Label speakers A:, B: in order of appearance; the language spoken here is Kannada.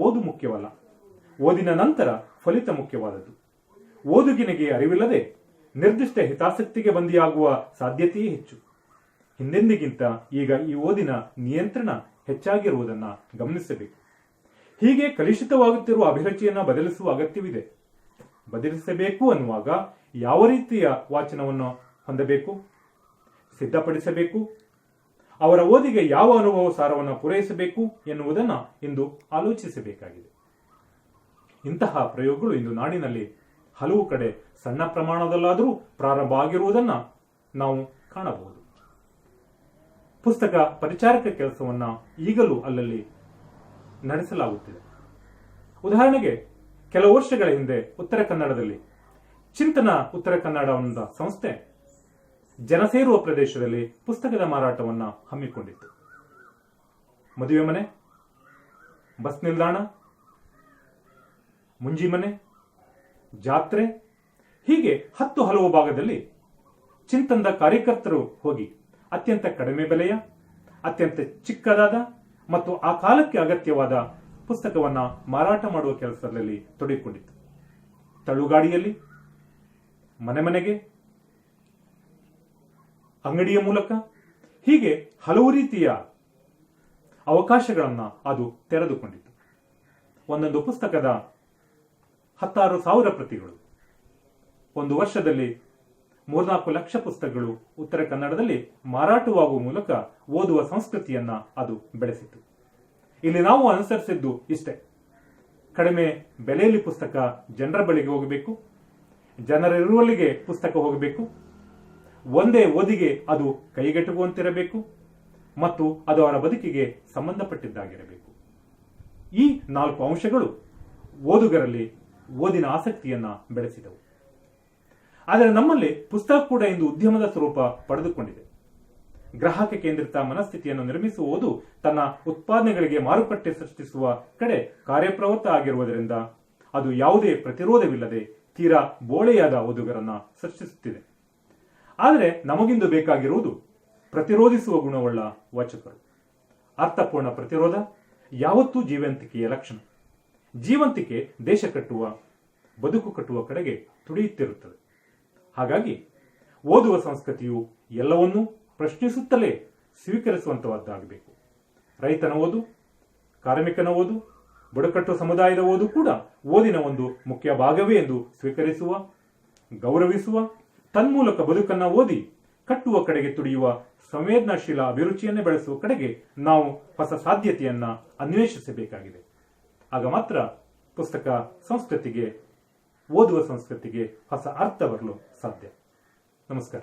A: ಓದು ಮುಖ್ಯವಲ್ಲ, ಓದಿನ ನಂತರ ಫಲಿತ ಮುಖ್ಯವಾದದ್ದು. ಓದುಗಿನಿಗೆ ಅರಿವಿಲ್ಲದೆ ನಿರ್ದಿಷ್ಟ ಹಿತಾಸಕ್ತಿಗೆ ಬಂದಿಯಾಗುವ ಸಾಧ್ಯತೆಯೇ ಹೆಚ್ಚು. ಹಿಂದೆಂದಿಗಿಂತ ಈಗ ಈ ಓದಿನ ನಿಯಂತ್ರಣ ಹೆಚ್ಚಾಗಿರುವುದನ್ನು ಗಮನಿಸಬೇಕು. ಹೀಗೆ ಕಲುಷಿತವಾಗುತ್ತಿರುವ ಅಭಿರುಚಿಯನ್ನು ಬದಲಿಸುವ ಅಗತ್ಯವಿದೆ. ಬದಲಿಸಬೇಕು ಅನ್ನುವಾಗ ಯಾವ ರೀತಿಯ ವಾಚನವನ್ನು ಹೊಂದಬೇಕು, ಸಿದ್ಧಪಡಿಸಬೇಕು, ಅವರ ಓದಿಗೆ ಯಾವ ಅನುಭವ ಸಾರವನ್ನು ಪೂರೈಸಬೇಕು ಎನ್ನುವುದನ್ನು ಇಂದು ಆಲೋಚಿಸಬೇಕಾಗಿದೆ. ಇಂತಹ ಪ್ರಯೋಗಗಳು ಇಂದು ನಾಡಿನಲ್ಲಿ ಹಲವು ಕಡೆ ಸಣ್ಣ ಪ್ರಮಾಣದಲ್ಲಾದರೂ ಪ್ರಾರಂಭ ಆಗಿರುವುದನ್ನು ನಾವು ಕಾಣಬಹುದು. ಪುಸ್ತಕ ಪರಿಚಾರಕ ಕೆಲಸವನ್ನ ಈಗಲೂ ಅಲ್ಲಲ್ಲಿ ನಡೆಸಲಾಗುತ್ತಿದೆ. ಉದಾಹರಣೆಗೆ ಕೆಲವು ವರ್ಷಗಳ ಹಿಂದೆ ಉತ್ತರ ಕನ್ನಡದಲ್ಲಿ ಚಿಂತನ ಉತ್ತರ ಕನ್ನಡ ಎಂಬ ಸಂಸ್ಥೆ ಜನ ಸೇರುವ ಪ್ರದೇಶದಲ್ಲಿ ಪುಸ್ತಕದ ಮಾರಾಟವನ್ನು ಹಮ್ಮಿಕೊಂಡಿತ್ತು. ಮದುವೆ ಮನೆ, ಬಸ್ ನಿಲ್ದಾಣ, ಮುಂಜಿ ಮನೆ, ಜಾತ್ರೆ, ಹೀಗೆ ಹಲವು ಭಾಗದಲ್ಲಿ ಚಿಂತನದ ಕಾರ್ಯಕರ್ತರು ಹೋಗಿ ಅತ್ಯಂತ ಕಡಿಮೆ ಬೆಲೆಯ, ಅತ್ಯಂತ ಚಿಕ್ಕದಾದ ಮತ್ತು ಆ ಕಾಲಕ್ಕೆ ಅಗತ್ಯವಾದ ಪುಸ್ತಕವನ್ನ ಮಾರಾಟ ಮಾಡುವ ಕೆಲಸದಲ್ಲಿ ತೊಡಗಿಕೊಂಡಿತ್ತು. ತಳ್ಳುಗಾಡಿಯಲ್ಲಿ, ಮನೆ ಮನೆಗೆ, ಅಂಗಡಿಯ ಮೂಲಕ, ಹೀಗೆ ಹಲವು ರೀತಿಯ ಅವಕಾಶಗಳನ್ನು ಅದು ತೆರೆದುಕೊಂಡಿತ್ತು. ಒಂದೊಂದು ಪುಸ್ತಕದ 16,000 ಪ್ರತಿಗಳು, ಒಂದು ವರ್ಷದಲ್ಲಿ 3-4 ಲಕ್ಷ ಪುಸ್ತಕಗಳು ಉತ್ತರ ಕನ್ನಡದಲ್ಲಿ ಮಾರಾಟವಾಗುವ ಮೂಲಕ ಓದುವ ಸಂಸ್ಕೃತಿಯನ್ನ ಅದು ಬೆಳೆಸಿತು. ಇಲ್ಲಿ ನಾವು ಅನುಸರಿಸಿದ್ದು ಇಷ್ಟೇ: ಕಡಿಮೆ ಬೆಲೆಯಲ್ಲಿ ಪುಸ್ತಕ ಜನರ ಬಳಿಗೆ ಹೋಗಬೇಕು, ಜನರಿರುವಲ್ಲಿಗೆ ಪುಸ್ತಕ ಹೋಗಬೇಕು, ಒಂದೇ ಓದಿಗೆ ಅದು ಕೈಗೆಟುಕುವಂತಿರಬೇಕು ಮತ್ತು ಅದು ಅವರ ಬದುಕಿಗೆ ಸಂಬಂಧಪಟ್ಟಿದ್ದಾಗಿರಬೇಕು. ಈ 4 ಅಂಶಗಳು ಓದುಗರಲ್ಲಿ ಓದಿನ ಆಸಕ್ತಿಯನ್ನ ಬೆಳೆಸಿದವು. ಆದರೆ ನಮ್ಮಲ್ಲಿ ಪುಸ್ತಕ ಕೂಡ ಇಂದು ಉದ್ಯಮದ ಸ್ವರೂಪ ಪಡೆದುಕೊಂಡಿದೆ. ಗ್ರಾಹಕ ಕೇಂದ್ರಿತ ಮನಸ್ಥಿತಿಯನ್ನು ನಿರ್ಮಿಸುವ ಓದು ತನ್ನ ಉತ್ಪಾದನೆಗಳಿಗೆ ಮಾರುಕಟ್ಟೆ ಸೃಷ್ಟಿಸುವ ಕಡೆ ಕಾರ್ಯಪ್ರವೃತ್ತ ಆಗಿರುವುದರಿಂದ ಅದು ಯಾವುದೇ ಪ್ರತಿರೋಧವಿಲ್ಲದೆ ತೀರಾ ಬೋಳೆಯಾದ ಓದುಗರನ್ನ ಸೃಷ್ಟಿಸುತ್ತಿದೆ. ಆದರೆ ನಮಗಿಂದು ಬೇಕಾಗಿರುವುದು ಪ್ರತಿರೋಧಿಸುವ ಗುಣವುಳ್ಳ ವಾಚಕರು. ಅರ್ಥಪೂರ್ಣ ಪ್ರತಿರೋಧ ಯಾವತ್ತೂ ಜೀವಂತಿಕೆಯ ಲಕ್ಷಣ. ಜೀವಂತಿಕೆ ದೇಶ ಕಟ್ಟುವ, ಬದುಕು ಕಟ್ಟುವ ಕಡೆಗೆ ತುಡಿಯುತ್ತಿರುತ್ತದೆ. ಹಾಗಾಗಿ ಓದುವ ಸಂಸ್ಕೃತಿಯು ಎಲ್ಲವನ್ನೂ ಪ್ರಶ್ನಿಸುತ್ತಲೇ ಸ್ವೀಕರಿಸುವಂತಹದ್ದಾಗಬೇಕು. ರೈತನ ಓದು, ಕಾರ್ಮಿಕನ ಓದು, ಬುಡಕಟ್ಟು ಸಮುದಾಯದ ಓದು ಕೂಡ ಓದಿನ ಒಂದು ಮುಖ್ಯ ಭಾಗವೇ ಎಂದು ಸ್ವೀಕರಿಸುವ, ಗೌರವಿಸುವ, ತನ್ಮೂಲಕ ಬದುಕನ್ನ ಓದಿ ಕಟ್ಟುವ ಕಡೆಗೆ ತುಡಿಯುವ ಸಂವೇದನಾಶೀಲ ಅಭಿರುಚಿಯನ್ನೇ ಬೆಳೆಸುವ ಕಡೆಗೆ ನಾವು ಹೊಸ ಸಾಧ್ಯತೆಯನ್ನ ಅನ್ವೇಷಿಸಬೇಕಾಗಿದೆ. ಆಗ ಮಾತ್ರ ಪುಸ್ತಕ ಸಂಸ್ಕೃತಿಗೆ, ಓದುವ ಸಂಸ್ಕೃತಿಗೆ ಹೊಸ ಅರ್ಥ ಬರಲು ಸಾಧ್ಯ. ನಮಸ್ಕಾರ.